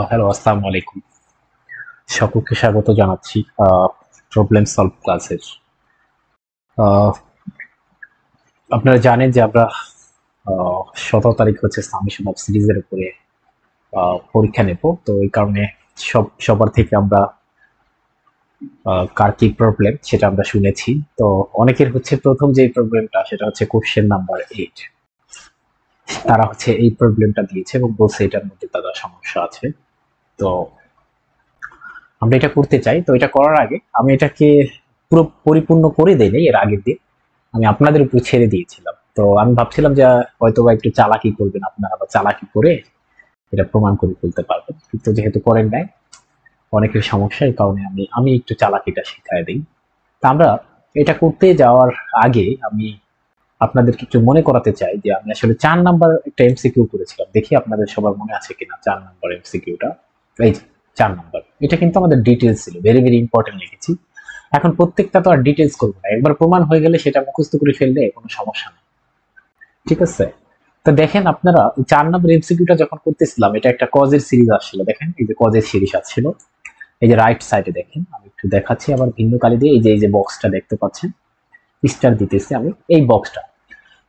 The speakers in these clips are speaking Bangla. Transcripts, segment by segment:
হ্যালো, আসসালামু আলাইকুম। সকলকে স্বাগত জানাচ্ছি প্রবলেম সলভ ক্লাসের। আহ, আপনারা জানেন যে আমরা 17 তারিখ হচ্ছে সামেশন অফ সিরিজের উপরে পরীক্ষা নেব। তো এই কারণে সবার থেকে আমরা কার কি প্রবলেম সেটা আমরা শুনেছি। তো অনেকের হচ্ছে প্রথম যে প্রবলেমটা সেটা হচ্ছে কোশ্চেন নাম্বার 8। তারা হচ্ছে এই প্রবলেমটা দিয়েছে এবং বলছে এটার মধ্যে তাদের সমস্যা আছে। তো আমরা এটা করতে চাই। তো এটা করার আগে আমি এটাকে পুরো পরিপূর্ণ করে দেই নাই এর আগের দিন। আমি আপনাদের উপর ছেড়ে দিয়েছিলাম। তো আমি ভাবছিলাম যে হয়তো বা একটু চালাকি করবেন আপনারা, বা চালাকি করে এটা প্রমাণ করে ফেলতে পারবেন, কিন্তু যেহেতু করেন নাই, অনেকের সমস্যা, এই কারণে আমি আমি একটু চালাকিটা শিখাই দিই। তা আমরা এটা করতে যাওয়ার আগে আমি আপনাদেরকে একটু মনে করাতে চাই যে আমি আসলে 4 নাম্বার একটা এমসিকিউ করেছিলাম। দেখি আপনাদের সবার মনে আছে কিনা 4 নাম্বার এমসিকিউটা। এই যে 4 নাম্বার, এটা কিন্তু আমাদের ডিটেলস ছিল, ভেরি ভেরি ইম্পর্টেন্ট লিখেছি। এখন প্রত্যেকটা তো আর ডিটেলস করবো না, একবার প্রমাণ হয়ে গেলে সেটা মুখস্থ করে ফেললে কোনো সমস্যা নেই। ঠিক আছে? তো দেখেন আপনারা 4 নম্বর এমসিকিউটা যখন করতেছিলাম, এটা একটা কজের সিরিজ আসছিল। দেখেন এই যে কজের সিরিজ আসছিল, এই যে রাইট সাইডে দেখেন, আমি একটু দেখাচ্ছি আবার ভিন্ন কালি দিয়ে। এই যে বক্সটা দেখতে পাচ্ছেন, স্টার দিতেছি আমি এই বক্সটা।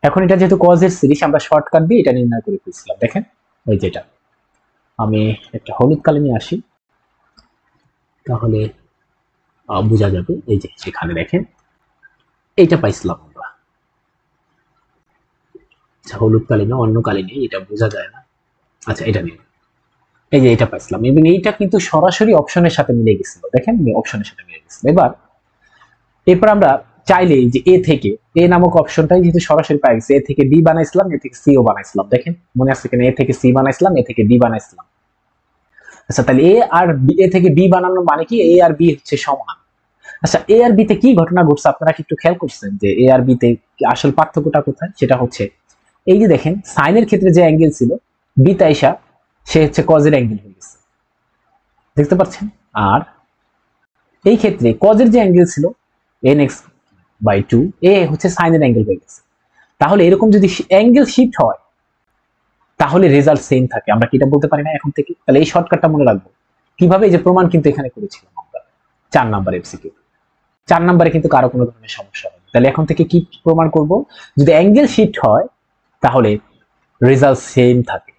এখন এটা যেহেতু কজের সিরিজ, আমরা শর্টকাট দিয়ে এটা নির্ণয় করে ফেলছিলাম। দেখেন ওই যেটা, আমি একটা হলুদ কালি নিয়ে আসি, তাহলে বোঝা যাবে। এই যে এখানে দেখেন এইটা পাইছিলাম আমরা। আচ্ছা, হলুদ কালি না, অন্য কালি নেই, এটা বোঝা যায় না। আচ্ছা, এটা নিয়ে এই যে এটা পাইছিলাম, এবং এইটা কিন্তু সরাসরি অপশনের সাথে মিলে গেছিল। দেখেন অপশনের সাথে মিলে গেছিল। এরপর আমরা চাইলে যে এ থেকে, এ নামক অপশনটাই যেহেতু সরাসরি পাই গেছে, এ থেকে বি বানাইছিলাম, এ থেকে সি ও বানাইছিলাম। দেখেন মনে আছে কিনা, এ থেকে সি বানাইছিলাম, এ থেকে বি বানাইছিলাম। আচ্ছা, তাহলে এ আর বি, এ থেকে বি বানানোর মানে কি, এ আর বি হচ্ছে সমান। আচ্ছা, এ আর বি তে কি ঘটনা ঘটছে আপনারা কি একটু খেয়াল করছেন যে এ আর বি তে আসল পার্থক্যটা কোথায়? সেটা হচ্ছে এই যে দেখেন সাইনের ক্ষেত্রে যে অ্যাঙ্গেল ছিল, বি তাইসা সে হচ্ছে কজের অ্যাঙ্গেল হয়ে গেছে, দেখতে পাচ্ছেন। আর এই ক্ষেত্রে কজের যে অ্যাঙ্গেল ছিল এন এক্স বাই টু, এ হচ্ছে সাইনের অ্যাঙ্গেল হয়ে গেছে। তাহলে এরকম যদি অ্যাঙ্গেল শিফট হয়, তাহলে রেজাল্ট সেম থাকে। আমরা কি এটা বলতে পারি না এখন থেকে? তাহলে এই শর্টকাটটা মনে রাখবো। কিভাবে? এই যে প্রমাণ কিন্তু এখানে করেছিলাম আমরা 4 নাম্বার এমসিকিউ। 4 নাম্বারে কিন্তু কারো কোনো ধরনের সমস্যা হবে। তাহলে এখন থেকে কি প্রমাণ করব? যদি অ্যাঙ্গেল শিফট হয়, তাহলে রেজাল্ট সেম থাকে।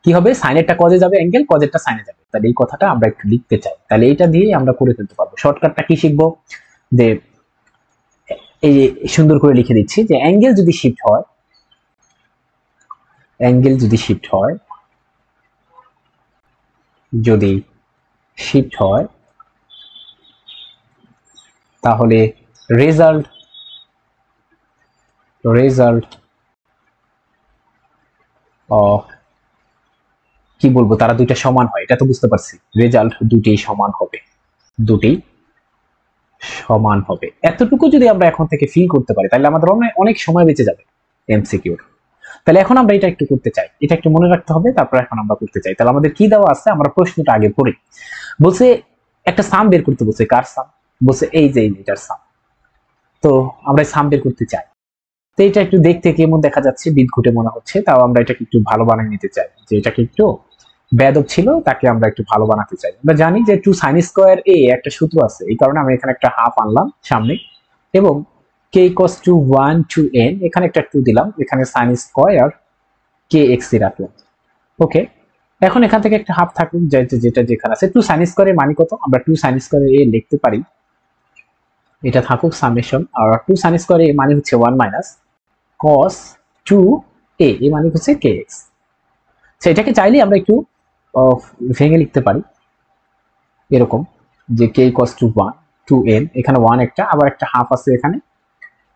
কি হবে? সাইনেরটা কজে যাবে, অ্যাঙ্গেল কজেরটা সাইনে যাবে। তাহলে এই কথাটা আমরা একটু লিখতে চাই, তাহলে এইটা দিয়ে আমরা করে ফেলতে পারবো। শর্টকাটটা কি শিখবো? যে এই যে সুন্দর করে লিখে দিচ্ছি যে অ্যাঙ্গেল যদি শিফট হয়, অ্যাঙ্গেল যদি শিফট হয়, যদি শিফট হয়, তাহলে রেজাল্ট, রেজাল্ট কি বলবো, তারা দুইটা সমান হয়, এটা তো বুঝতে পারছি। রেজাল্ট দুটি সমান হবে, দুটি সমান হবে। এতটুকু যদি আমরা এখন থেকে ফিল করতে পারি, তাহলে আমাদের অনেক অনেক সময় বেঁচে যাবে এমসিকিউর। তাহলে এখন আমরা এটা একটু করতে চাই, এটা একটু মনে রাখতে হবে। তারপর এখন আমরা করতে চাই। তাহলে আমাদের কি দেওয়া আছে, আমরা প্রশ্নটা আগে পড়ি। বলছে একটা সাম বের করতে বলছে। কার সাম? বলছে এই যে এটার সাম। তো আমরা সাম বের করতে চাই। তো এটা একটু দেখতে কেমন দেখা যাচ্ছে, বিদঘুটে মনে হচ্ছে, তাও আমরা এটাকে একটু ভালো বানিয়ে নিতে চাই। যে এটাকে একটু বেদক ছিল, তাকে আমরা একটু ভালো বানাতে চাই। আমরা জানি যে 2 sin² a একটা সূত্র আছে, এই কারণে আমি এখানে একটা হাফ আনলাম সামনে, এবং কে ইকস টু 1 টু n, এখানে একটা 2 দিলাম, এখানে sin² কে এক্স এ রাখলাম। ওকে, এখন এখান থেকে একটা হাফ থাকুক, যেটা যেখানে আছে। 2 sin² এর মানে কত? আমরা 2 sin² a লিখতে পারি, এটা থাকুক সামেশন। আর 2 sin² a মানে হচ্ছে 1 মাইনাস cos 2a, এ মানে হচ্ছে kx। সেটাকে চাইলে আমরা একটু ভেঙে লিখতে পারি এরকম, যে k cos to 1 to n, এখানে 1 একটা, আবার একটা হাফ আছে এখানে।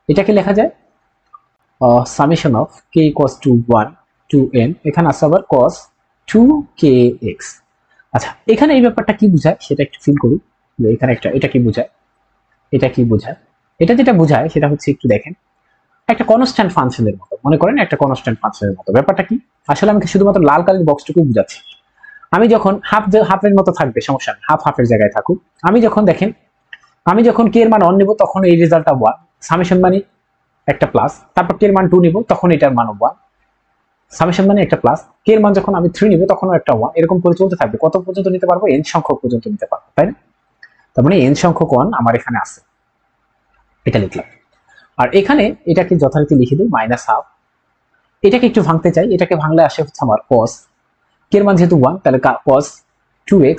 এটাকে লেখা যায় summation of k cos to 1 to n, এখানে আছে আবার cos 2kx। আচ্ছা, এখানে এই ব্যাপারটা কি বোঝায় সেটা একটু ফিল করি। যে এখানে একটা, এটা কি বোঝায়, এটা কি বোঝায়? এটা যেটা বোঝায় সেটা হচ্ছে, একটু দেখেন, একটা কনস্ট্যান্ট ফাংশনের মতো মনে করেন, একটা কনস্ট্যান্ট ফাংশনের মতো। ব্যাপারটা কি? আসলে আমি শুধুমাত্র লাল কালির বক্সটুকু বুঝাচ্ছি। আমি যখন হাফের মতো থাকবে, সমস্যা নেই, হাফ হাফের জায়গায় থাকুক। আমি যখন দেখেন, আমি যখন কে এর মান 1 নিব, তখন এই রেজাল্টটা 1, সামেশন মানে একটা প্লাস। তারপর কে এর মান 2 নিব, তখন এটার মান 1। সামেশন মানে একটা প্লাস, কে এর মান যখন আমি 3 নিব তখনও একটা 1, এরকম করে চলতে থাকবে। কত পর্যন্ত নিতে পারবো? n সংখ্যক পর্যন্ত নিতে পারবো, তাই না? তার মানে n সংখ্যক 1 আমার এখানে আছে, এটা লিখলাম। আর এখানে এটাকে যথারীতি লিখে দিই -হাফ। এটাকে একটু ভাঙতে চাই, এটাকে ভাঙলে আসে হচ্ছে আমার cos, কে এর মান যেহেতু 1 তাহলে cos 2x,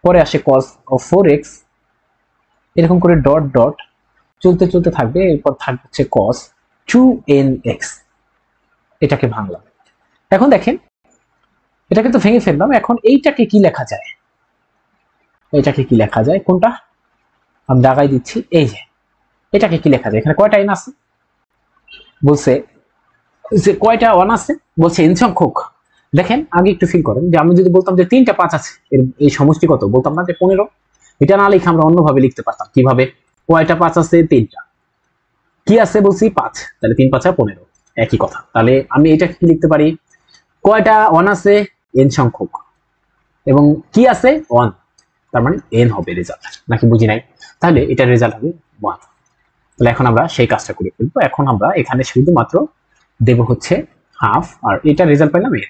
পরে আসে cos 4x, এরকম করে ডট ডট চলতে চলতে থাকবে। এরপর থাকবে হচ্ছে cos 2nx, এটাকে ভাঙলাম। এখন দেখেন এটাকে তো ভেঙে ফেললাম, এখন এইটাকে কি লেখা যায়? এটাকে কি লেখা যায়? কোনটা আমি দাগাই দিচ্ছি, এই যে এটাকে কি লেখা যায়? এখানে কয়টা n আছে বলছে, যে কয়টা 1 আছে বলছে n সংখ্যক। দেখেন আগে একটু ফিল করেন যে আমি যদি বলতাম যে 3টা 5 আছে, এর এই সমষ্টি কত বলতাম না যে 15। এটা না লিখে আমরা অন্যভাবে লিখতে পারতাম। কিভাবে? কয়টা 5 আছে? 3টা। কি আছে বলছি? 5, তাহলে 3 5 15, একই কথা। তাহলে আমি এটাকে কি লিখতে পারি? কয়টা 1 আছে? n সংখ্যক, এবং কি আছে? 1, তার মানে n হবে রেজাল্ট। নাকি বুঝি নাই? তাহলে এটার রেজাল্ট হবে 1। তাহলে এখন আমরা সেই কাজটা করে ফেলবো। এখন আমরা এখানে শুধুমাত্র দেব হচ্ছে হাফ, আর এটা রেজাল্ট পেলাম এ,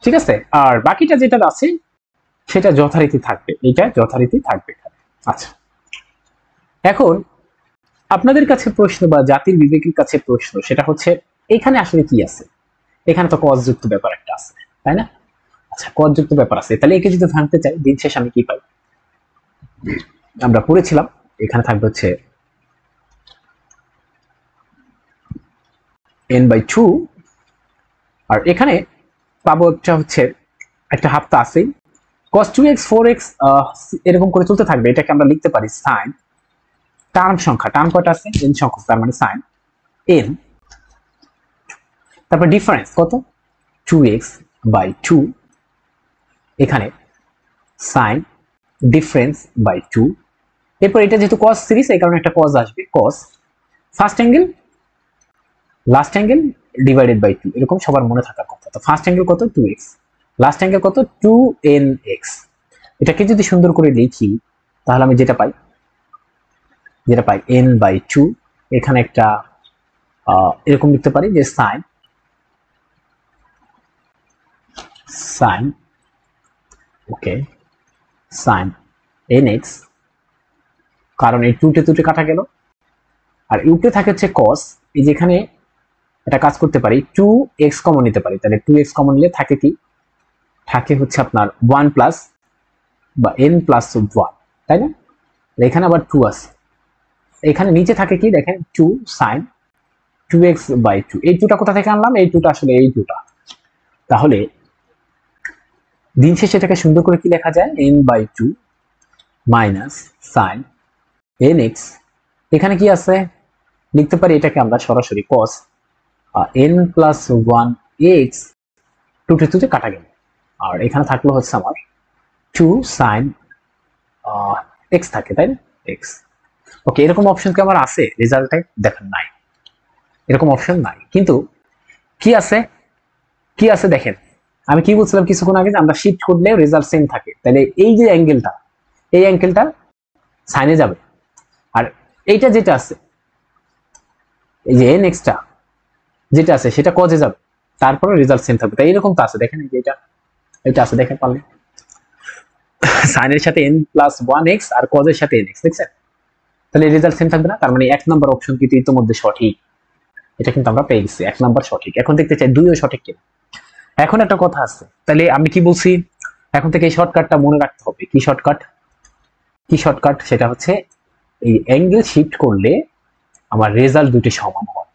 ঠিক আছে? আর বাকিটা যেটা আছে সেটা যথারীতি থাকবে, এটা যথারীতি থাকবে। আচ্ছা, এখন আপনাদের কাছে প্রশ্ন বা জাতির বিবেকের কাছে প্রশ্ন, সেটা হচ্ছে এখানে আসলে কি আছে? এখানে তো কজ যুক্ত ব্যাপার একটা আছে, তাই না? আচ্ছা, কজ যুক্ত ব্যাপার আছে, তাহলে একে যদি ভাঙতে চাই দিন শেষে আমি কি পাই? আমরা পড়েছিলাম এখানে থাকবে হচ্ছে n/2, আর এখানে পাবো একটা হচ্ছে একটা হাফ তো আছেই, cos 2x 4x, এরকম করে চলতে থাকবে। এটাকে আমরা লিখতে পারি sin, টার্ম সংখ্যা, টার্ম কয়টা আছে? n সংখ্যক, তার মানে sin n, তারপর ডিফারেন্স কত? 2x/2, এখানে sin difference/2। এরপর এটা যেহেতু cos সিরিজ, এই কারণে একটা cos আসবে, cos first angle last angle divided by 2, এরকম সবার মনে থাকার কথা। তো ফার্স্ট অ্যাঙ্গেল কত? 2x, লাস্ট অ্যাঙ্গেল কত? 2nx। এটাকে যদি সুন্দর করে লিখি তাহলে আমি যেটা পাই n/2। এখানে একটা এরকম লিখতে পারি যে sin ওকে sin nx, কারণ এই 2 টে কাটা গেল, আর ইউতে থাকে হচ্ছে cos। এই যেখানে এটা কাজ করতে পারি, 2x কমন নিতে পারি, তাহলে 2x কমন নিলে থাকে কি? থাকে হচ্ছে আপনার 1 প্লাস বা n প্লাস 1, তাই না? এখানে আবার 2 আছে, এখানে নিচে থাকে কি দেখেন 2 sin 2x/2। এই 2টা কোথা থেকে আনলাম? এই 2টা আসলে এই 2টা। তাহলে দিন শেষে এটাকে সুন্দর করে কি লেখা যায়? n/2 minus sin nx। এখানে কি আছে? লিখতে পারি এটাকে আমরা সরাসরি cos n প্লাস 1x, 2 টে কাটা গেল, আর এখানে থাকলো হচ্ছে আমার 2 sin x থাকে, তাই না? x। ওকে, এরকম অপশন কি আমার আছে রেজাল্টে? দেখেন নাই, এরকম অপশন নাই। কিন্তু কি আছে? কি আছে দেখেন, আমি কি বলছিলাম কিছুক্ষণ আগে, আমরা শিফট করলে রেজাল্ট সেম থাকে। তাহলে এই যে অ্যাঙ্গেলটা, এই অ্যাঙ্গেলটা সাইনে যাবে, আর এইটা যেটা আছে, এই যে n এক্সটা যেটা আছে সেটা কজে যাবে, তারপরে রেজাল্ট সেম থাকবে। তাই এরকম তো আছে, দেখেন এই যে এটা আছে, দেখেন পারলে সাইনের সাথে n প্লাস 1x আর কজের সাথে nx, দেখছেন? তাহলে রেজাল্ট সেম থাকবে না? তার মানে 1 নাম্বার অপশন কিন্তু ইতিমধ্যে সঠিক, এটা কিন্তু আমরা পেয়ে গেছি, 1 নাম্বার সঠিক। এখন দেখতে চাই 2ও সঠিক কিনা। এখন একটা কথা আছে, তাহলে আমি কি বলছি, এখন থেকে এই শর্টকাটটা মনে রাখতে হবে। কি শর্টকাট? সেটা হচ্ছে এই অ্যাঙ্গেল শিফট করলে আমার রেজাল্ট দুটি সমান হয়।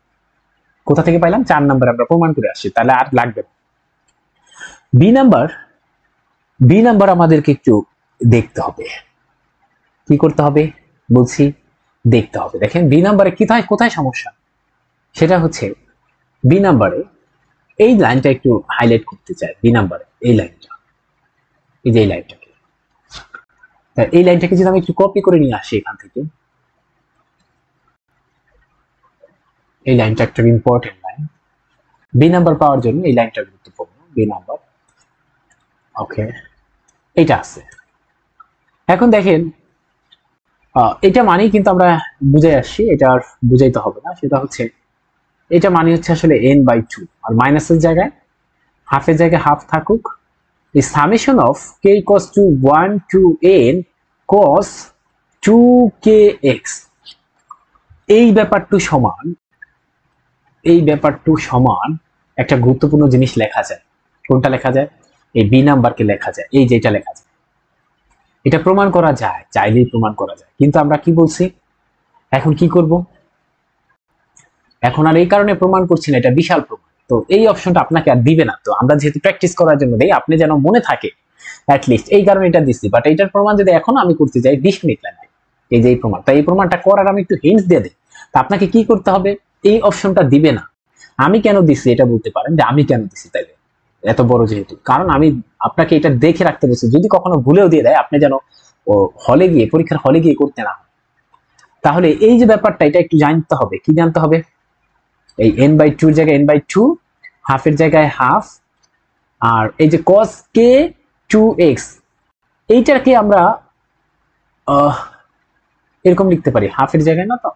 কোথা থেকে পাইলাম? 4 নাম্বার আমরা প্রমাণ করে আসছি, তাহলে আর লাগবে না। বি নাম্বার আমাদেরকে একটু দেখতে হবে। কি করতে হবে বলছি? দেখতে হবে। দেখেন বি নাম্বারে কোথায় সমস্যা, সেটা হচ্ছে বি নাম্বারে এই লাইনটা একটু হাইলাইট করতে চাই। বি নাম্বারে এই লাইনটা, এই যে এই লাইনটাকে, এই লাইনটাকে যদি আমি একটু কপি করে নিয়ে আসি এখান থেকে, এই লাইনটা একটা ইম্পর্টেন্ট লাইন, বি নাম্বার পাওয়ার জন্য এই লাইনটা গুরুত্বপূর্ণ। বি নাম্বার, ওকে, এটা আছে। এখন দেখেন এটা মানেই কিন্তু আমরা বুঝে আসছি, এটা আর বুঝাইতে হবে না। সেটা হচ্ছে এটা মানে হচ্ছে আসলে n বাই 2, আর মাইনাসের জায়গায় হাফের জায়গায় হাফ থাকুক। এই summation of k cos to 1 to n cos 2kx, এই ব্যাপারটু সমান একটা গুরুত্বপূর্ণ জিনিস লেখা যায়। কোনটা লেখা যায়? এই বি নাম্বারকে লেখা যায়, এই যেটা লেখা যায়। এটা প্রমাণ করা যায়, চাইলেই প্রমাণ করা যায়, কিন্তু আমরা কি বলছি, এখন কি করব, এখন আর এই কারণে প্রমাণ করছি না, এটা বিশাল প্রমাণ। তো এই অপশনটা আপনাকে আর দিবে না, তো আমরা যেহেতু প্র্যাকটিস করার জন্য দেই, আপনি যেন মনে থাকে অ্যাটলিস্ট, এই কারণে এটা দিচ্ছি। বাট এইটার প্রমাণ যদি এখন আমি করতে যাই 20 মিনিট লাগবে, এই যে এই প্রমাণ। তাই এই প্রমাণটা করার আমি একটু হিন্টস দিয়ে দিই। তা আপনাকে কি করতে হবে, এই অপশনটা দিবে না। আমি কেন দিচ্ছি এটা বলতে পারেন যে আমি কেন দিচ্ছি, তাইলে এত বড় যেহেতু, কারণ আমি আপনাকে এটা দেখে রাখতে বলছি, যদি কখনো ভুলেও দিয়ে দেয় আপনি যেন হলে গিয়ে, পরীক্ষার হলে গিয়ে করতে না। তাহলে এই যে ব্যাপারটা, এটা একটু জানতে হবে। কি জানতে হবে? এই n বাই 2 এর জায়গায় n বাই 2, হাফের জায়গায় হাফ, আর এই যে cos k 2x, এইটাকে আমরা এরকম লিখতে পারি, হাফের জায়গায় না তো,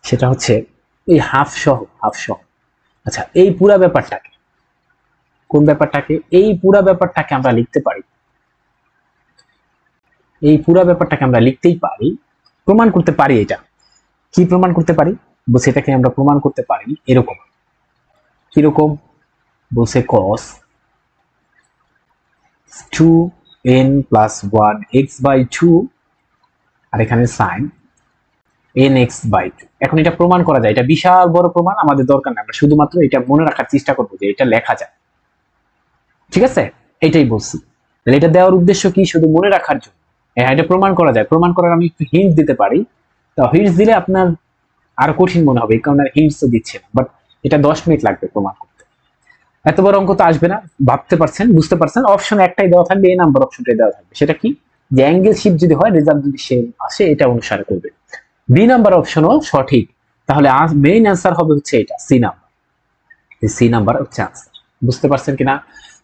সেটা হচ্ছে এই হাফ সহ। আচ্ছা, এই পুরা ব্যাপারটাকে, কোন ব্যাপারটাকে? এই পুরা ব্যাপারটাকে আমরা লিখতে পারি, এই পুরা ব্যাপারটাকে আমরা লিখতেই পারি, প্রমাণ করতে পারি। এটা কি প্রমাণ করতে পারি বলছে, এটাকে আমরা প্রমাণ করতে পারি এরকম। কিরকম বলছে? cos 2n plus 1 x by 2, আর এখানে sin nx by 2। এখন এটা প্রমাণ করা যায়, এটা বিশাল বড় প্রমাণ, আমাদের দরকার নেই, আমরা শুধুমাত্র এটা মনে রাখার চেষ্টা করবো যে এটা লেখা যায়। ঠিক আছে, এটাই বলছি। তাহলে এটা দেওয়ার উদ্দেশ্য কি? শুধু মনে রাখার জন্য। হ্যাঁ, এটা প্রমাণ করা যায়। প্রমাণ করার আমি একটু হিন্টস দিতে পারি, তো হিন্টস দিলে আপনার আরো কঠিন মনে হবে, এই কারণে হিন্টস তো দিচ্ছে না। বাট এটা 10 মিনিট লাগবে প্রমাণ করতে। এত বড় অঙ্ক তো আসবে না, ভাবতে পারছেন, বুঝতে পারছেন। অপশন একটাই দেওয়া থাকবে, এই নাম্বার অপশনটাই দেওয়া থাকবে। সেটা কি? যে অ্যাঙ্গেল শিফট যদি হয়, রেজাল্ট যদি সেম আসে, এটা অনুসারে করবে। বি নাম্বার অপশনও সঠিক। তাহলে মেইন অ্যান্সার হবে হচ্ছে এটা, সি নাম্বার। সি নাম্বার হচ্ছে আনসার। বুঝতে পারছেন কিনা?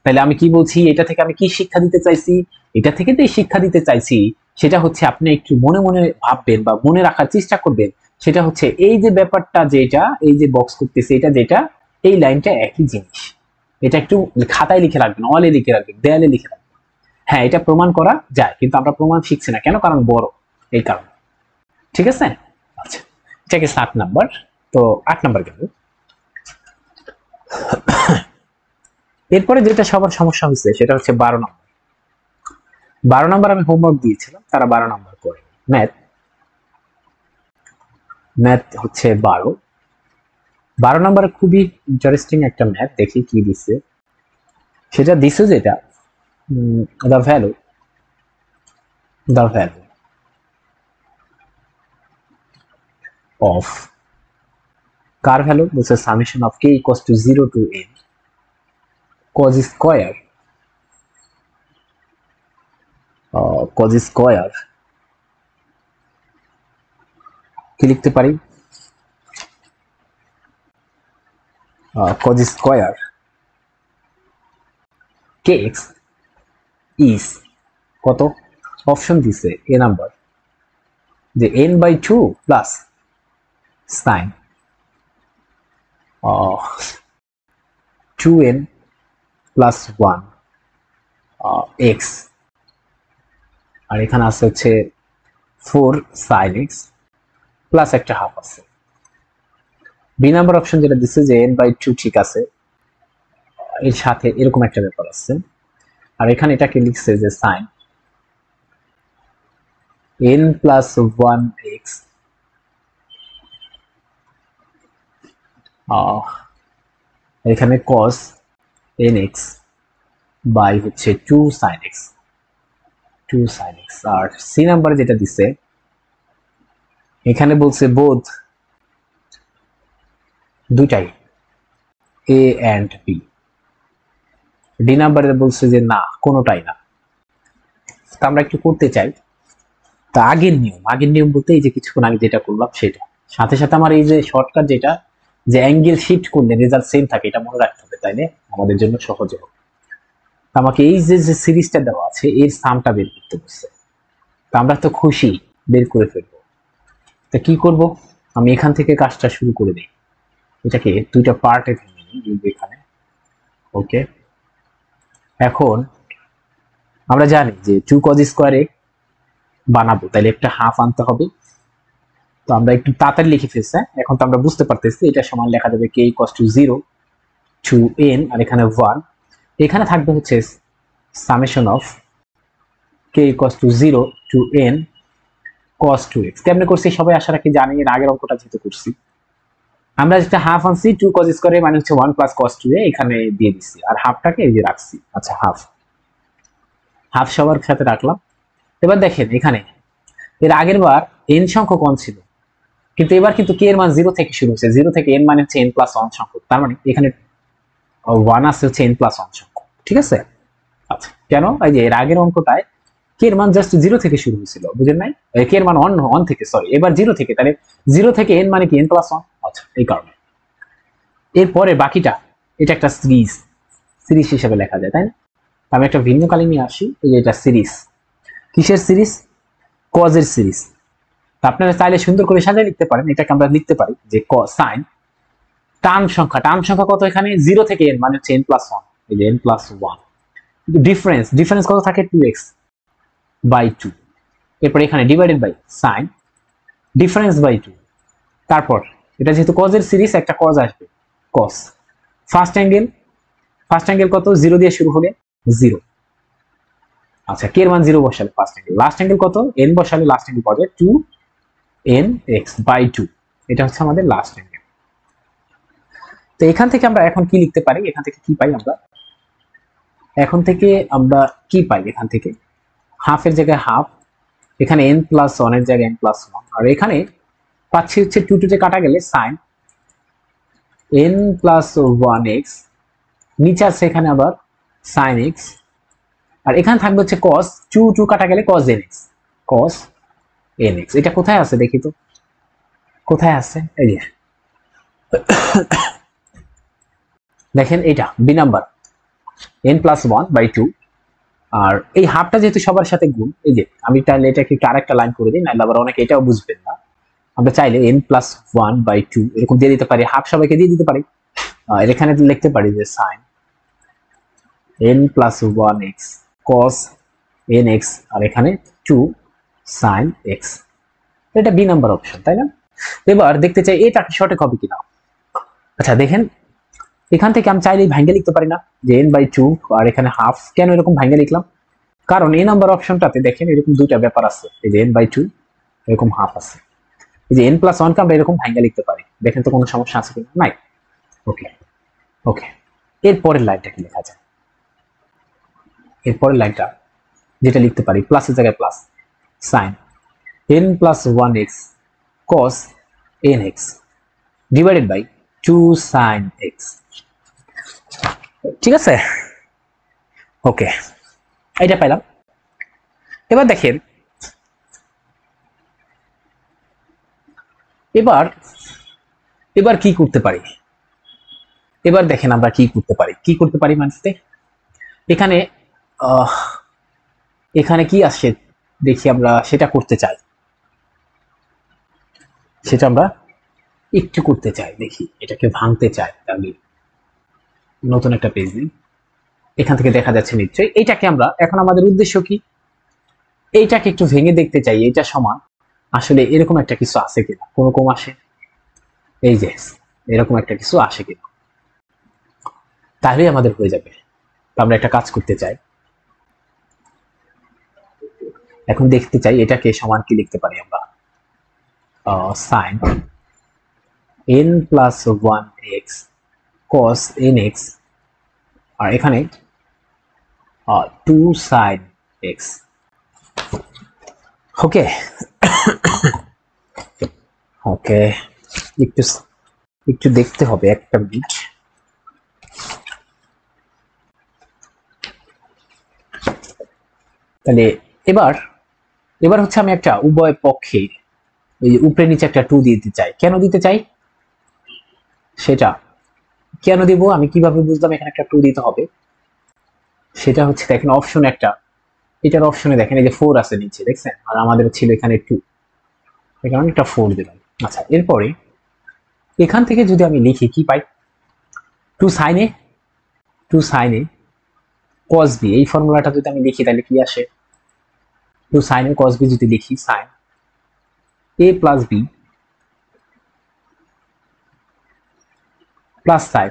তাহলে আমি কি বলছি, এটা থেকে আমি কি শিক্ষা দিতে চাইছি? এটা থেকে যে শিক্ষা দিতে চাইছি সেটা হচ্ছে, আপনি একটু মনে মনে ভাববেন বা মনে রাখার চেষ্টা করবেন। সেটা হচ্ছে এই যে ব্যাপারটা, যেটা এই যে বক্স করতেছে, এটা যেটা, এই লাইনটা একই জিনিস। এটা একটু খাতায় লিখে রাখবেন, ওয়ালে লিখে রাখবেন, দেয়ালে লিখে রাখবেন। হ্যাঁ, এটা প্রমাণ করা যায়, কিন্তু আমরা প্রমাণ শিখছি না কেন? কারণ বড়, এই কারণে। ঠিক আছে? আচ্ছা, এটাকে 7 নাম্বার। তো 8 নাম্বার গেল। এরপরে যেটা সবার সমস্যা হচ্ছে সেটা হচ্ছে 12 নম্বর। 12 নম্বর আমি হোমওয়ার্ক দিয়েছিলাম, তারা 12 নম্বর করে। ম্যাথ হচ্ছে 12 নম্বরে খুবই ইন্টারেস্টিং একটা ম্যাথ। দেখি কি দিচ্ছে। সেটা দিছে যেটা, দ্য ভ্যালু অফ, কার ভ্যালু বলছে? Summation of k equals to 0 to n cos square, কি লিখতে পারি? cos স্কয়ার kx ইজ কত? অপশন দিছে এ নাম্বার, যে n by 2 plus sine 2n plus 1 x, আর এখানে আছে হচ্ছে 4 sin x প্লাস একটা হাফ আছে। বি নাম্বার অপশন যেটা দিচ্ছে যে n বাই 2 ঠিক আছে, এর সাথে এরকম একটা ব্যাপার আছে। আর এখানে এটাকে লিখছে যে sin n প্লাস 1x এখানে cos nx বাই হচ্ছে 2 sin x। আর সি নাম্বারে যেটা দিছে, এখানে বলছে বোধ দুইটাই, এ এন্ড বি। ডি নাম্বারে বলছে যে না, কোনোটাই না। তা আমরা একটু করতে চাই। তা আগের নিয়ম বলতে এই যে কিছুক্ষণ আগে যেটা করলাম সেটা, সাথে সাথে আমার এই যে শর্টকাট যেটা, যে অ্যাঙ্গেল শিফট করলে রেজাল্ট সেম থাকে, এটা মনে রাখতে হবে, তাইলে আমাদের জন্য সহজ হবে। আমাকে এই যে সিরিজটা দেওয়া আছে, এর সামটা বের করতে বলছে। তা আমরা তো খুশি, বের করে ফেলবো। তা কি করব? আমি এখান থেকে কাজটা শুরু করে দিই, এটাকে দুইটা পার্টে ভেঙে নিই এখানে। ওকে, এখন আমরা জানি যে 2 cos স্কয়ারে বানাবো তাহলে একটা হাফ আনতে হবে। তো আমরা একটু তাড়াতাড়ি লিখে ফেলছি, এখন তো আমরা বুঝতে পারতেছি এটা সমান লেখা যাবে k equals to 0 to n, আর এখানে 1, এখানে থাকবে হচ্ছে summation of k equals to 0 to n cos 2x। কেমনে করছি সবাই আশা রাখি জানি, এর আগের অঙ্কটা যেহেতু করছি। আমরা যেটা হাফ আনছি 2 cos স্কয়ারে মানে হচ্ছে 1 plus cos 2a এখানে দিয়ে দিচ্ছি, আর হাফটাকে এই যে রাখছি। আচ্ছা, হাফ সবার সাথে রাখলাম। এবার দেখেন এখানে এর আগের বার n সংখ্যক অন ছিল, কিন্তু এবার কিন্তু k এর মান 0 থেকে শুরু হচ্ছে, 0 থেকে n মানে হচ্ছে n plus 1 সংখ্যক, তার মানে এখানে 1 আছে হচ্ছে n plus 1 সংখ্যক, ঠিক আছে? আচ্ছা, কেন? এই যে এর আগের অঙ্কটায় k এর মান জাস্ট 0 থেকে শুরু হয়েছিল, বুঝেন নাই? k এর মান 1 থেকে, সরি, এবার 0 থেকে, তাহলে 0 থেকে n মানে কি n plus 1। আচ্ছা, এই কারণে এরপরে বাকিটা এটা একটা সিরিজ হিসেবে লেখা যায়, তাই না? আমি একটা ভিন্ন কালি নিয়ে আসি, এই যে এটা সিরিজ। কিসের সিরিজ? cos এর সিরিজ। আপনারা চাইলে সুন্দর করে সাজিয়ে লিখতে পারেন, এটাকে আমরা লিখতে পারি যে sin টার্ম সংখ্যা কত এখানে 0 থেকে n মানে হচ্ছে n plus 1, এই যে n plus 1। কিন্তু ডিফারেন্স কত থাকে 2x by 2। এরপর এখানে divided by sin difference by 2। তারপর এটা যেহেতু cos এর সিরিজ, একটা cos আসবে, cos ফার্স্ট অ্যাঙ্গেল কত 0 দিয়ে শুরু হলে 0। আচ্ছা, k এর মান 0 বসালে ফার্স্ট অ্যাঙ্গেল, লাস্ট অ্যাঙ্গেল কত n বসালে লাস্ট অ্যাঙ্গেল পাওয়া যায় 2nx by 2। এটা হচ্ছে আমাদের লাস্ট অ্যাঙ্গেল। তো এখান থেকে আমরা এখন কি লিখতে পারি, এখান থেকে কি পাই আমরা, এখান থেকে হাফের জায়গায় হাফ, এখানে n plus 1 এর জায়গায় n plus 1, আর এখানে পাচ্ছি হচ্ছে 2 2 কাটা গেলে sin n plus 1x, নিচে আছে এখানে আবার sin x, আর এখানে থাকবে হচ্ছে cos 2 2 কাটা গেলে cos nx। এটা কোথায় আছে দেখি তো, কোথায় আছে? এই যে দেখেন, এটা B number n plus 1 by 2, আর এই হাফটা যেহেতু সবার সাথে গুণ, এই যে আমি তাহলে এটাকে একটু আরেকটা লাইন করে দিই, নাহলে আবার অনেকে এটাও বুঝবেন না। আমরা চাইলে n plus 1 by 2 এরকম দিয়ে দিতে পারি, হাফ সবাইকে দিয়ে দিতে পারি। এখানে লিখতে পারি যে sin n plus 1x cos nx, আর এখানে 2 sin x। এটা বি নাম্বার অপশন, তাই না? এবার দেখতে চাই এটা কি সঠিক হবে কিনা। আচ্ছা দেখেন, এখান থেকে আমি চাইলেই ভাঙ্গে লিখতে পারি না যে n by 2 আর এখানে হাফ, কেন এরকম ভাঙ্গে লিখলাম? কারণ এই নাম্বার অপশনটাতে দেখেন এরকম দুইটা ব্যাপার আছে, এই যে n by 2 এরকম হাফ আছে, এই যে n plus 1 কে আমরা এরকম ভাঙ্গে লিখতে পারি। দেখেন তো কোনো সমস্যা আছে কিনা? নাই। ওকে, এরপরের লাইনটা কি লেখা যায়? এরপরের লাইনটা যেটা লিখতে পারি, প্লাসের জায়গায় plus, sin n plus 1x cos nx divided by 2 sin x। ঠিক আছে? ওকে, এটা পাইলাম। এবার দেখেন, এবার কি করতে পারি? এবার দেখেন আমরা কি করতে পারি মানে এখানে এখানে কি আসছে দেখি, আমরা সেটা করতে চাই, সেটা আমরা একটু করতে চাই, দেখি এটাকে ভাঙতে চাই। তাহলে নতুন একটা পেজ নিই, এখান থেকে দেখা যাচ্ছে নিশ্চয়ই। এইটাকে আমরা এখন আমাদের উদ্দেশ্য কি, এইটাকে একটু ভেঙে দেখতে চাই, এটা সমান আসলে এরকম একটা কিছু আছে কিনা, কোন কম আসে, এই যে এরকম একটা কিছু আসে কিনা, তাহলেই আমাদের হয়ে যাবে। আমরা একটা কাজ করতে চাই, এখন দেখতে চাই এটাকে সমান কি লিখতে পারি আমরা, sin n plus 1x cos nx, আর এখানে 2 sin x। ওকে একটু দেখতে হবে, একটা মিনিট। তাহলে এবার হচ্ছে আমি একটা উভয় পক্ষে এই যে উপরে নিচে একটা 2 দিতে চাই। কেন দিতে চাই সেটা কেন দিব, আমি কিভাবে বুঝলাম এখানে একটা 2 দিতে হবে? সেটা হচ্ছে দেখেন অপশন একটা, এটার অপশনে দেখেন এই যে 4 আছে নিচে, দেখছেন, আর আমাদের ছিল এখানে 2, এই কারণে একটা 4 দিলাম। আচ্ছা, এরপরে এখান থেকে যদি আমি লিখি কি পাই, two sine A cos B, এই ফর্মুলাটা যদি আমি লিখি তাহলে কি আসে, two sine A cos B যদি লিখি sign A plus B plus sine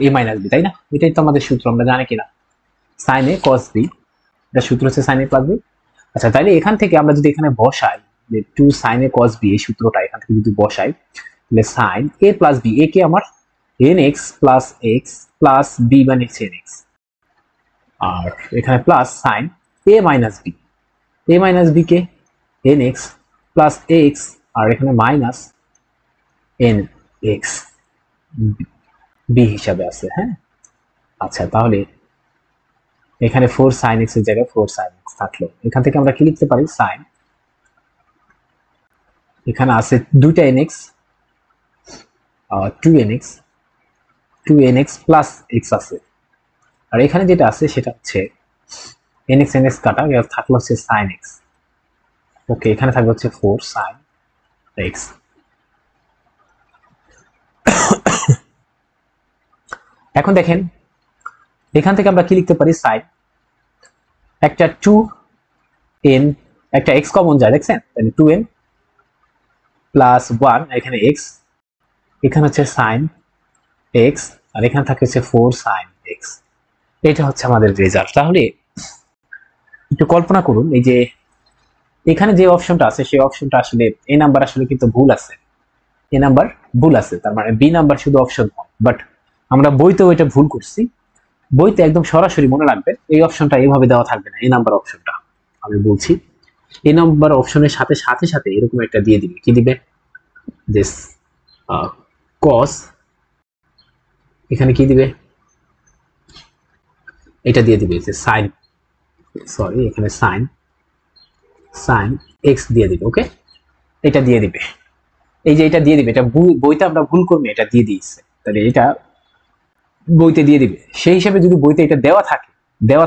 A minus B, তাই না? এটাই তো আমাদের সূত্র, আমরা জানি কিনা সাইন এ কস বি, এটা সূত্র হচ্ছে সাইন এ প্লাস বি। আচ্ছা, তাহলে এখান থেকে আমরা যদি এখানে বসাই যে two sine A cos B, এই সূত্রটা এখান থেকে যদি বসাই তাহলে sine A plus B, A কে আমার এন এক্স প্লাস বি মানে এন এক্স, আর এখানে plus sine A minus B কে এন এক্স প্লাস এক্স, আর এখানে মাইনাস এন এক্স বি হিসাবে আছে। হ্যাঁ, আচ্ছা, তাহলে এখানে 4 sin x এর জায়গায় 4 sin x থাকলো। এখান থেকে আমরা কি লিখতে পারি, sin, এখানে আছে দুইটা nx 2nx প্লাস x আছে, আর এখানে যেটা আছে সেটা হচ্ছে nx কাটা থাকলো হচ্ছে sin x। ওকে, এখানে থাকবে হচ্ছে 4 sin x। এখন দেখেন এখান থেকে আমরা কি লিখতে পারি, sin একটা 2n, একটা x কমন যায় দেখছেন, তাহলে 2n প্লাস 1, এখানে x, এখানে হচ্ছে sin x, আর এখানে থাকে হচ্ছে 4 sin x। এটা হচ্ছে আমাদের রেজাল্ট। তাহলে একটু কল্পনা করুন, এই যে এখানে যে অপশনটা আছে সেই অপশনটা আসলে এ নাম্বার আসলে কিন্তু ভুল আছে, এ নাম্বার ভুল আছে, তার মানে বি নাম্বার শুধু অপশন, বাট আমরা বইতেও এটা ভুল করছি। বইতে একদম সরাসরি মনে রাখবেন এই অপশনটা এইভাবে দেওয়া থাকবে না, এ নাম্বার অপশনটা আমি বলছি, এ নাম্বার অপশনের সাথে সাথে সাথে এরকম একটা দিয়ে দিবে, কি দিবে, দিস কস, এখানে কি দিবে, এটা দিয়ে দিবে যে সাইন, সরি এখানে সাইন এক্স দিয়ে দিবে। ওকে, এটা দিয়ে দিবে, এই যে এটা দিয়ে দিবে, এটা বইতে আমরা ভুল করবে, এটা দিয়ে দিয়েছে, তাহলে এটা বইতে দিয়ে দিবে। সেই হিসাবে যদি বইতে এটা দেওয়া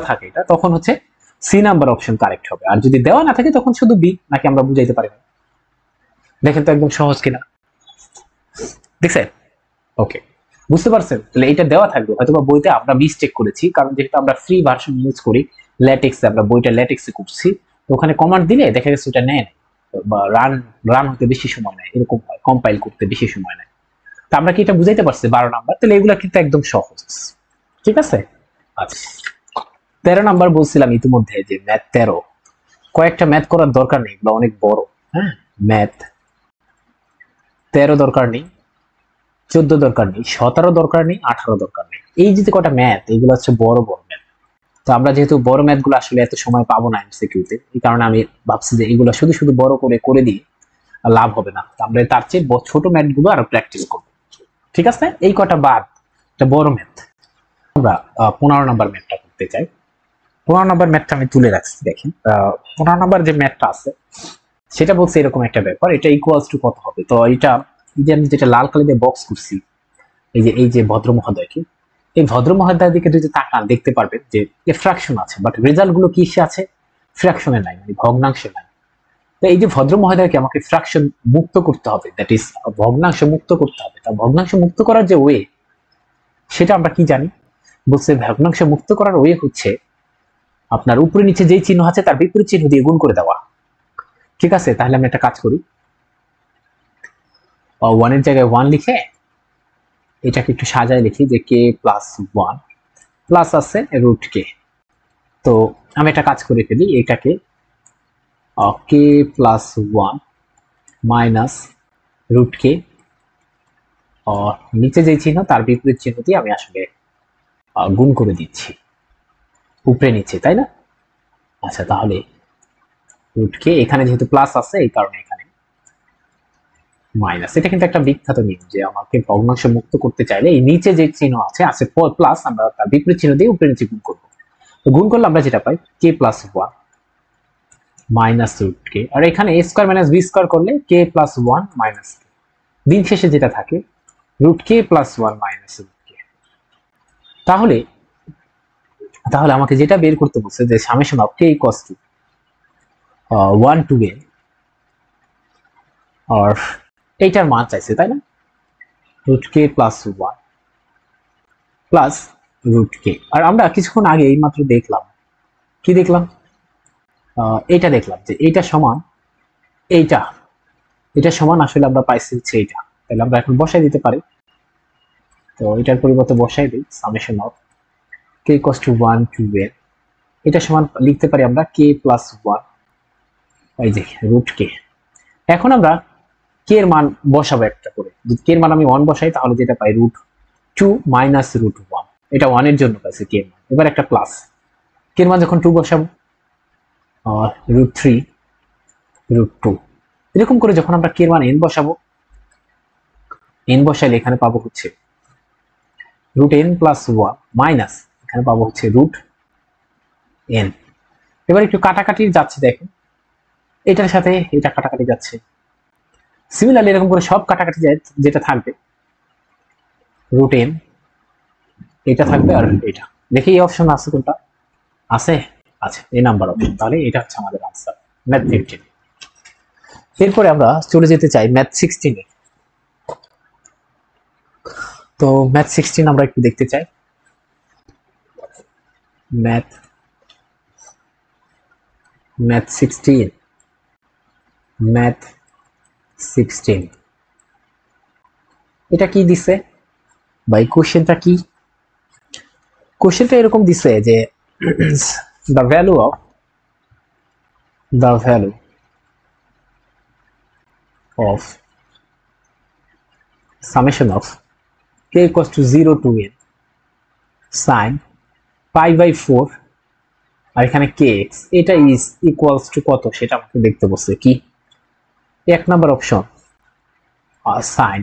থাকে এটা, তখন হচ্ছে সি নাম্বার অপশন কারেক্ট হবে, আর যদি দেওয়া না থাকে তখন শুধু বি, নাকি আমরা বুঝাইতে পারি না। দেখেন তো একদম সহজ কিনা, দেখছেন? ওকে, বুঝতে পারছেন? তাহলে এটা দেওয়া থাকবে, হয়তো বা বইতে আমরা মিস্টেক করেছি, কারণ যেহেতু আমরা ফ্রি ভার্সন ইউজ করি ল্যাটেক্সে, আমরা বইটা ল্যাটেক্সে করছি, তো ওখানে কমান্ড দিলে দেখা গেছে ওটা নেয় বা রান হতে বেশি সময় নেয়, এরকম হয়, কম্পাইল করতে বেশি সময় নেয়। তো আমরা কি এটা বুঝাইতে পারছি 12 নাম্বার? তাহলে এগুলা কিন্তু একদম সহজ, ঠিক আছে। আচ্ছা, 13 নাম্বার বলছিলাম ইতিমধ্যে যে ম্যাথ 13, কয়েকটা ম্যাথ করার দরকার নেই বা অনেক বড়। হ্যাঁ, ম্যাথ 13 দরকার নেই, 14 দরকার নেই, 17 দরকার নেই, 18 দরকার নেই। এই যে কটা ম্যাথ, এগুলো হচ্ছে বড় বড় ম্যাথ। তো আমরা যেহেতু বড় ম্যাথ গুলো আসলে এত সময় পাবো না এমসিকিউতে, এই কারণে আমি ভাবছি যে এগুলো শুধু শুধু বড় করে দিই, লাভ হবে না। আমরা তার চেয়ে ছোট ম্যাথ গুলো আরো প্র্যাকটিস করবো, ঠিক আছে। এই কটা বাদ, এটা বড় ম্যাথ। আমরা 15 নাম্বার ম্যাথটা করতে চাই। 15 নাম্বার ম্যাথটা আমি তুলে রাখছি, দেখেন 15 নাম্বার যে ম্যাথটা আছে সেটা বলছে এরকম একটা ব্যাপার, এটা ইকুয়ালস টু কত হবে। তো এটা এই যে আমি যেটা লাল কালি দিয়ে বক্স করছি, এই যে ভদ্র মহোদয়কে, এই ভদ্র মহোদয়ের দিকে যদি তাকান দেখতে পারবেন যে ফ্র্যাকশন আছে, বাট রেজাল্ট গুলো কিসে আছে, ফ্র্যাকশনে নাই, মানে ভগ্নাংশে নাই। তো এই যে ভদ্র মহোদয়কে আমাকে ফ্র্যাকশন মুক্ত করতে হবে, দ্যাট ইজ ভগ্নাংশ মুক্ত করতে হবে। তা ভগ্নাংশ মুক্ত করার যে ওয়ে, সেটা আমরা কি জানি, বলছে ভগ্নাংশ মুক্ত করার ওয়ে হচ্ছে আপনার উপরে নিচে যেই চিহ্ন আছে তার বিপরীত চিহ্ন দিয়ে গুণ করে দেওয়া, ঠিক আছে। তাহলে আমি একটা কাজ করি, 1 এর জায়গায় 1 লিখে এটাকে একটু সাজায় লিখি যে কে প্লাস 1 প্লাস আছে রুট কে। তো আমি একটা কাজ করে ফেলি, এটাকে কে প্লাস 1 মাইনাস রুট কে, নিচে যে চিহ্ন তার বিপরীত চিহ্ন দিয়ে আমি আসলে গুণ করে দিচ্ছি উপরে নিচে, তাই না? আচ্ছা, তাহলে রুট কে, এখানে যেহেতু প্লাস আছে এই কারণে এখানে মাইনাস। এটা কিন্তু একটা বিখ্যাত নিয়ম যে আমাকে ভগ্নাংশ মুক্ত করতে চাইলে এই নিচে যে চিহ্ন আছে প্লাস, আমরা তার বিপরীত চিহ্ন দিয়ে উপরে নিচে গুণ করবো। তো গুণ করলে আমরা যেটা পাই k plus 1 minus root k, আর এখানে a square minus b square করলে কে প্লাস 1 মাইনাস কে, দিন শেষে যেটা থাকে রুট কে প্লাস 1 মাইনাস রুট কে। তাহলে আমাকে যেটা বের করতে বলছে যে summation of k equals to 1 to n আর এইটার মান চাইছে তাই না, root k plus one plus root k. আর আমরা কিছুক্ষণ আগে এই মাত্র দেখলাম, কি দেখলাম, এইটা দেখলাম যে এইটা সমান এইটা, এটা সমান আসলে আমরা পাইছি হচ্ছে এইটা। তাহলে আমরা এখন বসাই দিতে পারি। তো এটার পরিবর্তে বসাই দিই summation of k equals to 1 to n, এটা সমান লিখতে পারি আমরা কে প্লাস 1, এই যে রুট কে। এখন আমরা কে এর মান বসাবো একটা করে, যদি কে এর মান আমি 1 বসাই তাহলে যেটা পাই রুট 2 মাইনাস রুট 1, এটা 1 এর জন্য পাইছি কে এর মান। এবার একটা প্লাস কে এর মান যখন 2 বসাবো রুট 3 রুট 2, এরকম করে যখন আমরা কে এর মান n বসাবো, n বসাইলে এখানে পাবো হচ্ছে রুট n প্লাস 1 মাইনাস এখানে পাবো হচ্ছে রুট n। এবার একটু কাটাকাটি যাচ্ছে দেখেন, এটার সাথে এটা কাটাকাটি যাচ্ছে, সিমিলারলি এরকম করে সব কাটাকাটি যায়, যেটা থাকবে রুট n, এটা থাকবে আর এটা। দেখি এই অপশন আছে কোনটা, আছে, আছে এই নাম্বার অপশন, তাহলে এটা হচ্ছে আমাদের আনসার ম্যাথ 15। এরপরে আমরা চলে যেতে চাই ম্যাথ 16 এ। তো ম্যাথ 16 আমরা একটু দেখতে চাই, ম্যাথ 16, ম্যাথ 16 এটা কি দিছে ভাই, কোশ্চেনটা কি, কোশ্চেনটা এরকম দিছে যে the value of summation of k equals to 0 to n sin pi by 4 আর এখানে kx, এটা is equals to কত সেটা আমাকে দেখতে বলছে। কি এক number option sin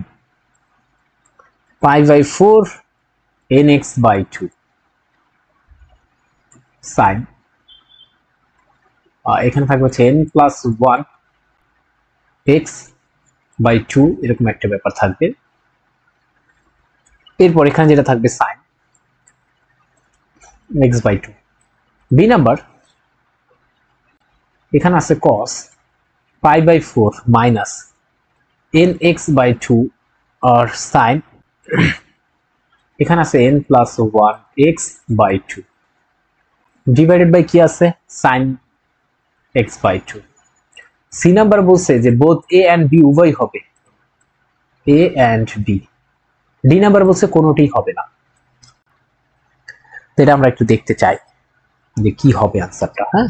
pi by 4 nx by 2 sin এখানে থাকবে হচ্ছে n প্লাস 1 x by 2, এরকম একটা ব্যাপার থাকবে। এরপর এখানে যেটা থাকবে sin x by 2। B number এখানে আছে cos pi by 4 minus nx by 2 R sin এখানে আছে n plus 1 x by 2 divided by কি আছে sin x by 2। C number বলছে যে বোথ a and b উভয় হবে, a and b। D number বলছে কোনোটাই হবে না। তো এটা আমরা একটু দেখতে চাই যে কি হবে আনসারটা। হ্যাঁ,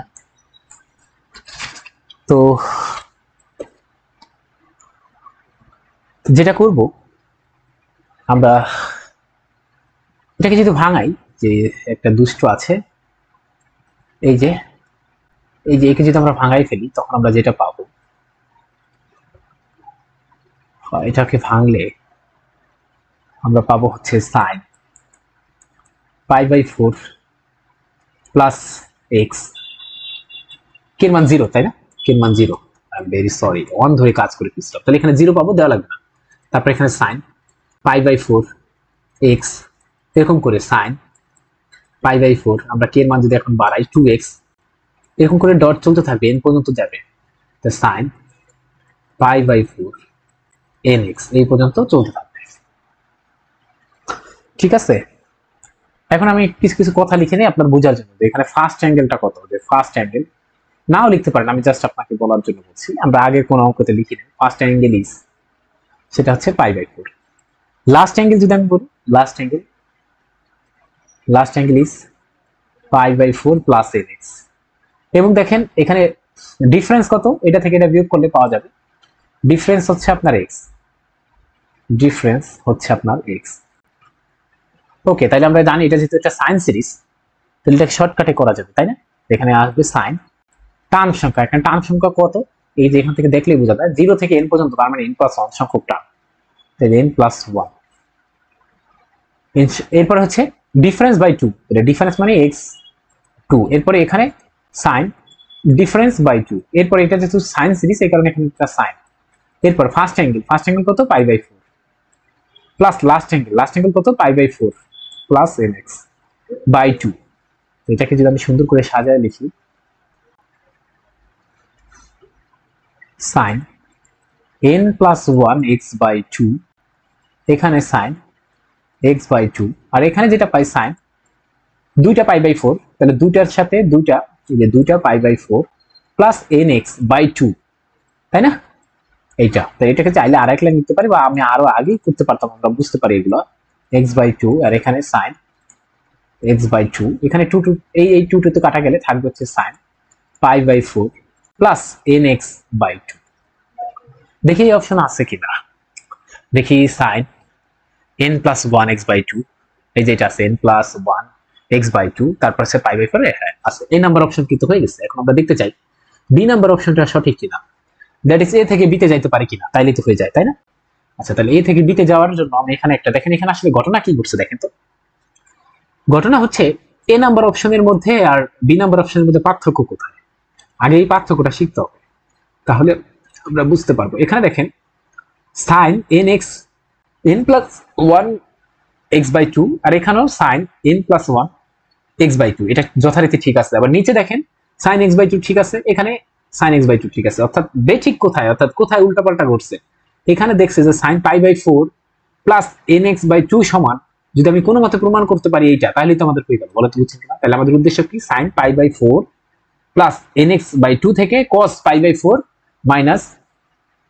তো যেটা করব আমরা এটাকে যদি ভাঙাই, যে একটা দুষ্ট আছে, এই যে একে যদি আমরা ভাঙাই ফেলি তখন আমরা যেটা পাবো, এটাকে ভাঙলে আমরা পাবো হচ্ছে sin pi by 4 plus X, কে মান 0 তাই না, কে মান 0, আই এম ভেরি সরি, অন ধরে কাজ করে ফেলছিলাম। তাহলে এখানে 0 পাবো, দেওয়া লাগবে না। তারপর এখানে sin pi by 4 x, এরকম করে sin pi by 4, আমরা কে মান যদি এখন বাড়াই 2x, এরকম করে ডট চলতে থাকবে, n পর্যন্ত যাবে। তো sin pi by 4 nx এই পর্যন্ত চলতে থাকবে। ঠিক আছে, এখন আমি কিছু কিছু কথা লিখে নিই আপনার বোঝার জন্য, যে এখানে ফার্স্ট অ্যাঙ্গেলটা কত, যে ফার্স্ট অ্যাঙ্গেল নাও লিখতে পারেন, আমি জাস্ট আপনাকে বলার জন্য বলছি, আমরা আগে কোন অঙ্কতে লিখি না। ফার্স্ট অ্যাঙ্গেল ইজ, সেটা হচ্ছে পাই বাই 4। লাস্ট অ্যাঙ্গেল যদি আমি বলি, last angle is pi by 4 plus nx। এবং দেখেন এখানে ডিফারেন্স কত, এটা থেকে এটা বিয়োগ করলে পাওয়া যাবে ডিফারেন্স হচ্ছে আপনার x, ডিফারেন্স হচ্ছে আপনার x। ওকে, তাহলে আমরা জানি এটা যেহেতু একটা সাইন সিরিজ, তাহলে এটাকে শর্টকাটে করা যাবে তাই না। এখানে আসবে সাইন টার্ম সংখ্যা, এখানে টার্ম সংখ্যা কত, এই যে এখান থেকে দেখলেই বোঝা যায় 0 থেকে n পর্যন্ত, তার মানে n প্লাস 1 সংখ্যক টার্ম, তাহলে n প্লাস 1। এরপর হচ্ছে ডিফারেন্স বাই 2, এটা ডিফারেন্স মানে x 2, এরপরে এখানে সাইন ডিফারেন্স বাই 2, এরপর এটা যেহেতু সাইন সিরিজ এই কারণে এখানে একটা সাইন। এরপর ফার্স্ট অ্যাঙ্গেল কত pi by 4 plus last angle কত pi by 4 plus nx by 2। এটাকে যদি আমি সুন্দর করে সাজায় লিখি, sin n plus 1 x by 2, এখানে সাইন এক্স বাই 2, আর এখানে যেটা পাই সাইন দুইটা পাই বাই 4, তাহলে দুইটার সাথে দুইটা, এই যে দুইটা pi by 4 plus N x by 2, তাই না? এইটা তো এটাকে চাইলে আরেক লাইন নিতে পারি, বা আমি আরো আগেই করতে পারতাম, আমরা বুঝতে পারি এগুলো। এক্স বাই 2 আর এখানে সাইন এক্স বাই 2, এখানে 2 2 এই 2 2 তো কাটা গেলে থাকবে হচ্ছে sine pi by 4 plus N x by 2। দেখি এই অপশন আছে কিনা, দেখি sine n plus 1 x by 2, এই যে এটা আছে n প্লাস 1 এক্স বাই 2, তারপর আছে পাই বাই 4, হ্যাঁ আছে। এই নাম্বার অপশন কিন্তু হয়ে গেছে। এখন আমরা দেখতে চাই বি নাম্বার অপশনটা সঠিক কিনা, দ্যাট ইজ এ থেকে বি তে যাইতে পারে কিনা, তাইলে তো হয়ে যায়, তাই না? আচ্ছা, তাহলে এ থেকে বি তে যাওয়ার জন্য আমি এখানে একটা দেখেন, এখানে আসলে ঘটনা কি ঘটছে দেখেন তো। ঘটনা হচ্ছে এ নাম্বার অপশনের মধ্যে আর বি নাম্বার অপশনের মধ্যে পার্থক্য কোথায়, আগে এই পার্থক্যটা শিখতে হবে, তাহলে আমরা বুঝতে পারবো। এখানে দেখেন sine n x n plus 1 x by 2, আর এখানেও sine n plus 1 x by 2, এটা যথারীতি ঠিক আছে। আবার নিচে দেখেন সাইন এক্স বাই 2 ঠিক আছে, এখানে সাইন এক্স বাই 2 ঠিক আছে, অর্থাৎ বেঠিক কোথায়, অর্থাৎ কোথায় উল্টাপাল্টা ঘটছে। এখানে দেখছে যে sine pi by 4 plus N x by 2 সমান, যদি আমি কোনো মতে প্রমাণ করতে পারি এইটা, তাহলে তো আমাদের হয়ে গেল। বলো তো বুঝছেন কিনা? তাহলে আমাদের উদ্দেশ্য কি, sine pi by 4 plus N x by 2 থেকে cos pi by 4 minus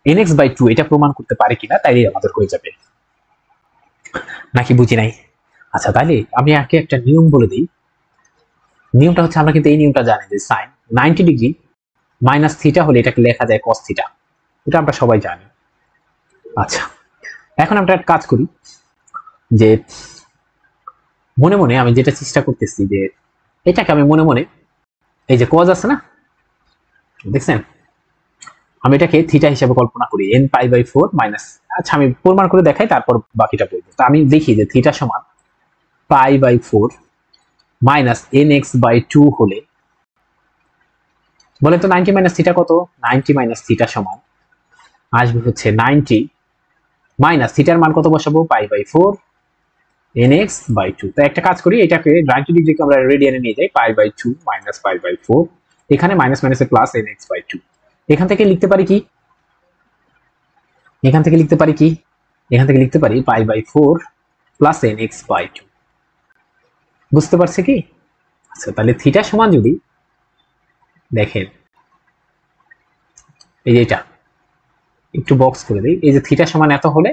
N x by 2 এটা প্রমাণ করতে পারে কিনা, তাইলে আমাদের হয়ে যাবে। নাকি বুঝি নাই? আচ্ছা, তাহলে আমি আগে একটা নিয়ম বলে দিই। নিয়মটা হচ্ছে, আমরা কিন্তু এই নিয়মটা জানি যে সাইন 90 ডিগ্রি মাইনাস থিটা হলে এটাকে লেখা যায় কস থিটা, এটা আমরা সবাই জানি। আচ্ছা, এখন আমরা একটা কাজ করি, যে মনে মনে আমি যেটা চেষ্টা করতেছি, যে এটাকে আমি মনে মনে, এই যে কজ আছে না, দেখছেন, আমি এটাকে থিটা হিসেবে কল্পনা করি, এন পাই বাই 4 মাইনাস, আচ্ছা আমি প্রমাণ করে দেখাই, তারপর বাকিটা বলবো। তো আমি দেখি যে থিটা সমান pi by 4 minus N x by 2 হলে, বলেন তো 90 মাইনাস থিটা কত? 90 মাইনাস থিটা সমান আসবে হচ্ছে 90 মাইনাস থিটার মান কত বসাবো, pi by 4 n x by 2। তো একটা কাজ করি, এটাকে 90 ডিগ্রিকে আমরা রেডিয়ানে নিয়ে যাই, pi by 2 minus pi by 4, এখানে মাইনাস মাইনাসে প্লাস এন এক্স বাই 2। এখান থেকে লিখতে পারি কি, এখান থেকে লিখতে পারি কি, এখান থেকে লিখতে পারি pi by 4 plus N x by 2। বুঝতে পারছে কি? আচ্ছা, তাহলে থিটা সমান যদি দেখেন, এই যে এটা একটু বক্স করে দিই, এই যে থিটা সমান এত হলে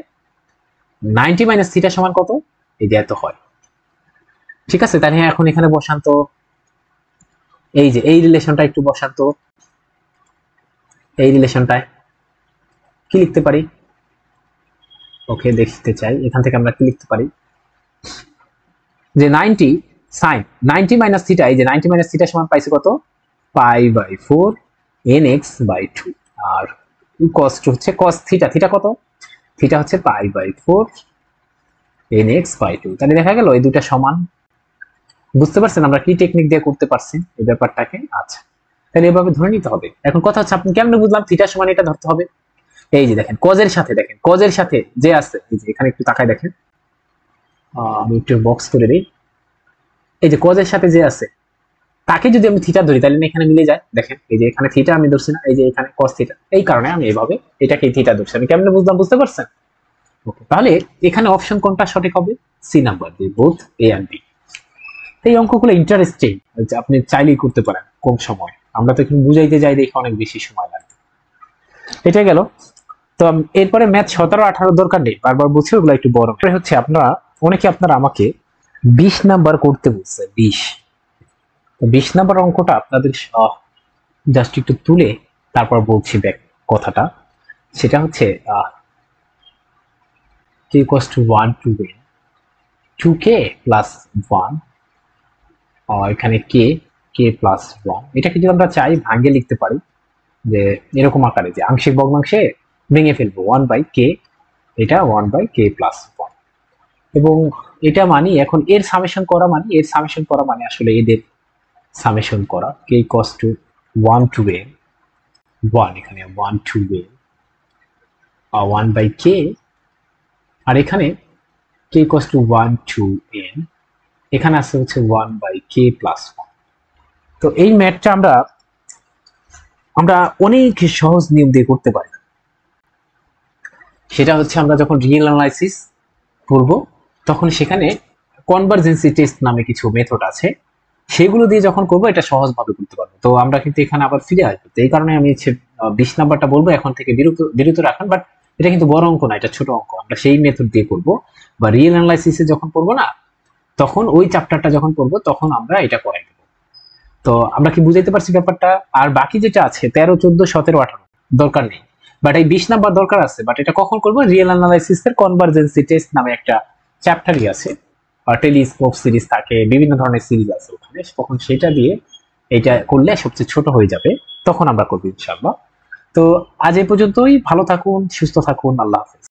90 মাইনাস থিটা সমান কত, এই যে এত হয়। ঠিক আছে, তাহলে এখন এখানে বসান তো, এই যে এই রিলেশনটা একটু বসান তো, এই রিলেশনটায় কি লিখতে পারি, ওকে দেখতে চাই, এখান থেকে আমরা কি লিখতে পারি, যে 90 সাইন 90 মাইনাস থিটা, এই যে 90 মাইনাস থিটা সমান পাইছে কত, pi by 4 n x by 2, আর কস হচ্ছে কস থিটা, থিটা কত, থিটা হচ্ছে pi by 4 n x by 2। তাহলে দেখা গেল এই দুটা সমান। বুঝতে পারছেন আমরা কি টেকনিক দিয়ে করতে পারছি এই ব্যাপারটাকে? আচ্ছা, তাহলে এভাবে ধরে নিতে হবে। এখন কথা হচ্ছে, আপনি কেমনে বুঝলাম থিটা সমান এটা ধরতে হবে? এই যে দেখেন কজের সাথে, দেখেন কজের সাথে যে আছে, এই যে এখানে একটু তাকায় দেখেন, আমি একটু বক্স করে দিই, এই যে কজের সাথে যে আছে তাকে যদি আমি থিটা ধরি, তাহলে এখানে মিলে যায়। দেখেন এই যে এখানে থিটা আমি ধরছি না, এই যে এখানে কস থিটা, এই কারণে আমি এইভাবে এটাকে থিটা ধরছি। আমি কেমনে বুঝলাম, বুঝতে পারছেন? ওকে, তাহলে এখানে অপশন কোনটা সঠিক হবে? সি নাম্বার, যে বোথ এ এন্ড বি। এই অঙ্কগুলো ইন্টারেস্টিং, আপনি চাইলেই করতে পারেন কম সময়। আমরা তো এখানে বুঝাইতে যাই দেখে অনেক বেশি সময় লাগে। এটা গেল। তো এরপরে ম্যাথ 17-18 দরকার নেই, বারবার বলছি ওগুলো একটু বড় হচ্ছে। আপনারা অনেকে আপনারা আমাকে 20 নাম্বার করতে বলছে, 20 নাম্বার অঙ্কটা আপনাদের জাস্ট একটু তুলে তারপর বলছি ব্যাক কথাটা। সেটা হচ্ছে k equals to 1 to n 2k plus 1, এখানে k plus 1, এটাকে যদি আমরা চাই ভাঙে লিখতে পারি, যে এরকম আকারে, যে আংশিক ভগ্নাংশে ভেঙে ফেলবো 1 by k, এটা 1 by k plus 1, এবং এটা মানি এখন এর সামেশন করা, মানে এর সামেশন করা মানে আসলে এদের সামেশন করা, k equals to 1 to n 1, এখানে 1 to n 1 by k, আর এখানে k equals to 1 to n, এখানে আছে হচ্ছে 1 by k plus 1। তো এই ম্যাথটা আমরা অনেক সহজ নিয়ম দিয়ে করতে পারি। সেটা হচ্ছে আমরা যখন রিয়েল অ্যানালাইসিস করব তখন সেখানে কনভার্জেন্সি টেস্ট নামে কিছু মেথড আছে, সেগুলো দিয়ে যখন করবো এটা সহজভাবে করতে পারবো। তো আমরা কিন্তু এখানে আবার ফিরে আসবো, তো এই কারণে আমি 20 নাম্বারটা বলবো এখন থেকে বিরত বিরত রাখেন, বাট এটা কিন্তু বড় অঙ্ক না, এটা ছোট অঙ্ক, আমরা সেই মেথড দিয়ে করব। বা রিয়েল অ্যানালাইসিসে যখন করবো না, তখন ওই চ্যাপ্টারটা যখন করবো তখন আমরা এটা করাই দেবো। তো আমরা কি বুঝাইতে পারছি ব্যাপারটা? আর বাকি যেটা আছে 13, 14, 17, 18 দরকার নেই, বাট এই 20 নাম্বার দরকার আছে। বাট এটা কখন করবো? রিয়েল অ্যানালাইসিস এর কনভার্জেন্সি টেস্ট নামে একটা চ্যাপ্টারই আছে, টেলিস্কোপ সিরিজ থাকে, বিভিন্ন ধরনের সিরিজ আছে ওখানে, তখন সেটা দিয়ে এটা করলে সবচেয়ে ছোট হয়ে যাবে, তখন আমরা করবো ইনশাআল্লাহ। তো আজ এই পর্যন্তই, ভালো থাকুন, সুস্থ থাকুন, আল্লাহ হাফেজ।